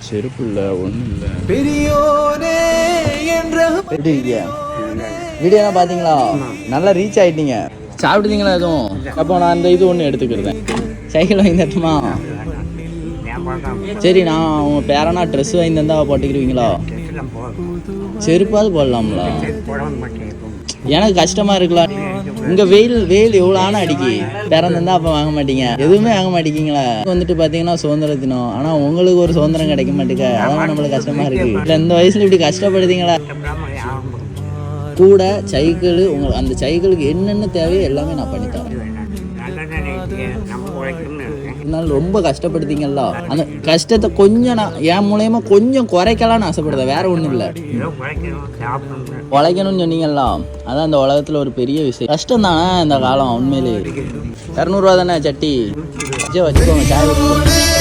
செருப்பு இல்லை, ஒன்றும் இல்லை. வீடியோலாம் பார்த்தீங்களா? நல்லா ரீச் ஆகிட்டீங்க. சாப்பிட்டுட்டீங்களா எதுவும்? அப்போ நான் அந்த இது ஒன்று எடுத்துக்கிறேன். சைக்கிள் வாங்கி தட்டுமா? சரி, நான் உங்கள் பேரனா ட்ரெஸ் வாங்கி தந்தா போட்டுக்கிடுவீங்களா? செருப்பாவது போடலாம்ல? எனக்கு கஷ்டமா இருக்கலாம். இங்க வெயில் எவ்வளோ ஆனால் அடிக்கி பிறந்திருந்தா அப்போ வாங்க மாட்டீங்க, எதுவுமே வாங்க மாட்டேங்கிங்களா? வந்துட்டு பார்த்தீங்கன்னா சுதந்திர தினம், ஆனால் உங்களுக்கு ஒரு சுதந்திரம் கிடைக்க மாட்டேங்க. அதான் நம்மளுக்கு கஷ்டமா இருக்கு. இல்லை இந்த வயசுல இப்படி கஷ்டப்படுதீங்களா? கூட சைக்கிள், உங்களுக்கு அந்த சைக்கிளுக்கு என்னென்ன தேவையோ எல்லாமே நான் பண்ணித்தரேன். இருந்தாலும் ரொம்ப கஷ்டப்படுத்தீங்களா? அந்த கஷ்டத்தை கொஞ்சம் நான் என் மூலயமா கொஞ்சம் குறைக்கலாம்னு ஆசைப்படுறேன், வேற ஒன்றும் இல்லை. உழைக்கணும்னு சொன்னீங்களா? அதான் இந்த உலகத்தில் ஒரு பெரிய விஷயம். கஷ்டம் தானே இந்த காலம். உண்மையிலே 200 ரூபா தானே சட்டி வச்சுக்கோங்க. சாய்